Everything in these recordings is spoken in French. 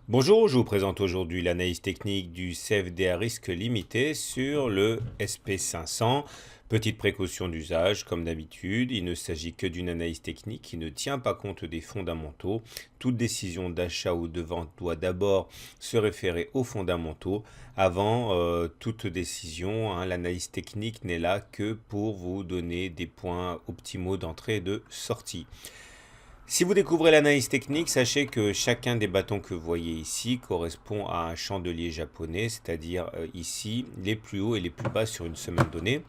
Bonjour, je vous présente aujourd'hui l'analyse technique du CFD à risque limité sur le SP500. Petite précaution d'usage, comme d'habitude, il ne s'agit que d'une analyse technique qui ne tient pas compte des fondamentaux. Toute décision d'achat ou de vente doit d'abord se référer aux fondamentaux avant toute décision. L'analyse technique n'est là que pour vous donner des points optimaux d'entrée et de sortie. Si vous découvrez l'analyse technique, sachez que chacun des bâtons que vous voyez ici correspond à un chandelier japonais, c'est-à-dire ici les plus hauts et les plus bas sur une semaine donnée.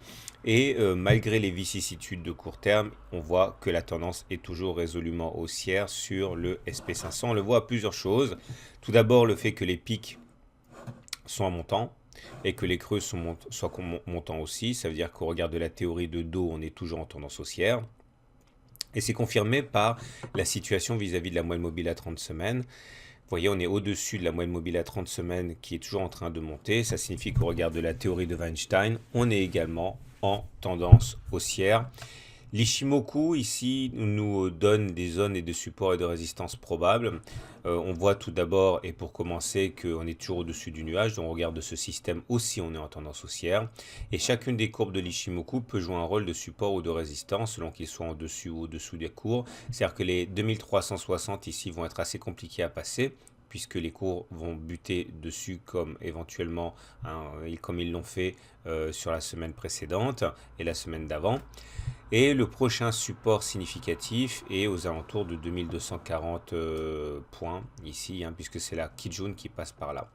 Et malgré les vicissitudes de court terme, on voit que la tendance est toujours résolument haussière sur le SP500. On le voit à plusieurs choses. Tout d'abord, le fait que les pics sont en montant et que les creux soient montants aussi. Ça veut dire qu'au regard de la théorie de dos, on est toujours en tendance haussière. Et c'est confirmé par la situation vis-à-vis de la moyenne mobile à 30 semaines. Vous voyez, on est au-dessus de la moyenne mobile à 30 semaines qui est toujours en train de monter. Ça signifie qu'au regard de la théorie de Weinstein, on est également en tendance haussière. L'Ishimoku ici nous donne des zones et de support et de résistance probables. On voit tout d'abord et pour commencer qu'on est toujours au-dessus du nuage. Donc on regarde ce système aussi, on est en tendance haussière. Et chacune des courbes de l'Ishimoku peut jouer un rôle de support ou de résistance selon qu'il soit en dessus ou au-dessous des cours. C'est-à-dire que les 2360 ici vont être assez compliqués à passer puisque les cours vont buter dessus comme éventuellement, comme ils l'ont fait sur la semaine précédente et la semaine d'avant. Et le prochain support significatif est aux alentours de 2240 points ici, puisque c'est la Kijun qui passe par là.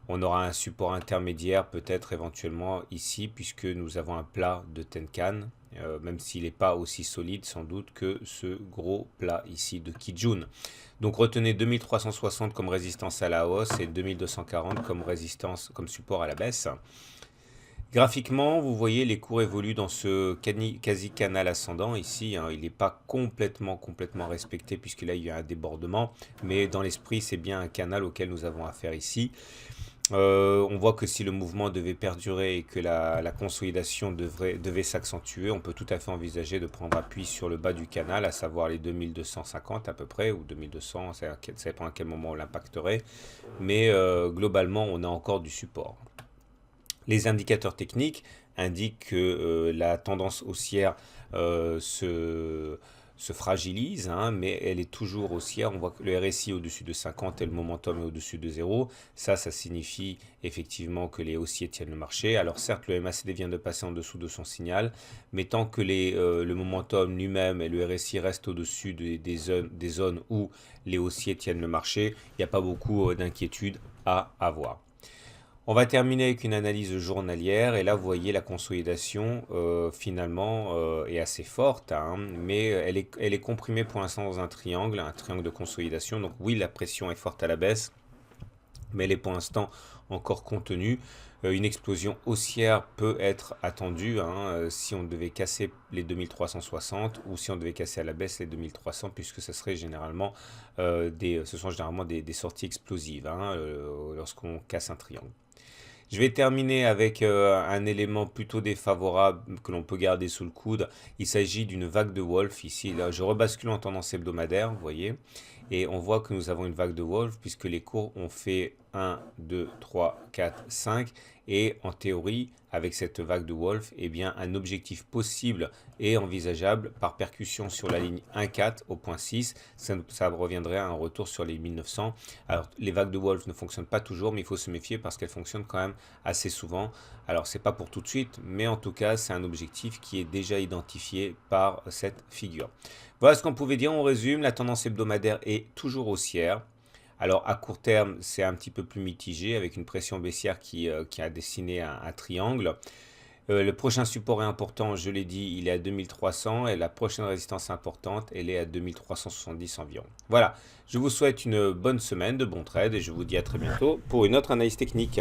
On aura un support intermédiaire peut-être éventuellement ici, puisque nous avons un plat de Tenkan, même s'il n'est pas aussi solide sans doute que ce gros plat ici de Kijun. Donc retenez 2360 comme résistance à la hausse et 2240 comme résistance, comme support à la baisse. Graphiquement, vous voyez les cours évoluent dans ce quasi-canal ascendant ici. Il n'est pas complètement respecté puisque là il y a un débordement. Mais dans l'esprit, c'est bien un canal auquel nous avons affaire ici. On voit que si le mouvement devait perdurer et que la consolidation devait s'accentuer, on peut tout à fait envisager de prendre appui sur le bas du canal, à savoir les 2250 à peu près, ou 2200, ça dépend à quel moment on l'impacterait. Mais globalement, on a encore du support. Les indicateurs techniques indiquent que la tendance haussière se fragilise, mais elle est toujours haussière. On voit que le RSI est au-dessus de 50 et le momentum est au-dessus de 0. Ça signifie effectivement que les haussiers tiennent le marché. Alors certes, le MACD vient de passer en dessous de son signal, mais tant que le momentum lui-même et le RSI restent au-dessus des zones où les haussiers tiennent le marché, il n'y a pas beaucoup d'inquiétude à avoir. On va terminer avec une analyse journalière et là vous voyez la consolidation finalement est assez forte, mais elle est comprimée pour l'instant dans un triangle de consolidation. Donc oui, la pression est forte à la baisse, mais elle est pour l'instant encore contenue. Une explosion haussière peut être attendue si on devait casser les 2360 ou si on devait casser à la baisse les 2300, puisque ce sont généralement des sorties explosives lorsqu'on casse un triangle. Je vais terminer avec un élément plutôt défavorable que l'on peut garder sous le coude. Il s'agit d'une vague de Wolf ici. Là, je rebascule en tendance hebdomadaire, vous voyez. Et on voit que nous avons une vague de Wolf puisque les cours ont fait 1, 2, 3, 4, 5. Et en théorie, avec cette vague de Wolf, eh bien, un objectif possible et envisageable par percussion sur la ligne 1,4 au point 6. Ça reviendrait à un retour sur les 1900. Alors, les vagues de Wolf ne fonctionnent pas toujours, mais il faut se méfier parce qu'elles fonctionnent quand même assez souvent. Alors, c'est pas pour tout de suite, mais en tout cas, c'est un objectif qui est déjà identifié par cette figure. Voilà ce qu'on pouvait dire. On résume. La tendance hebdomadaire est toujours haussière. Alors à court terme, c'est un petit peu plus mitigé avec une pression baissière qui a dessiné un triangle. Le prochain support est important, je l'ai dit, il est à 2300 et la prochaine résistance importante, elle est à 2370 environ. Voilà, je vous souhaite une bonne semaine, de bons trades et je vous dis à très bientôt pour une autre analyse technique.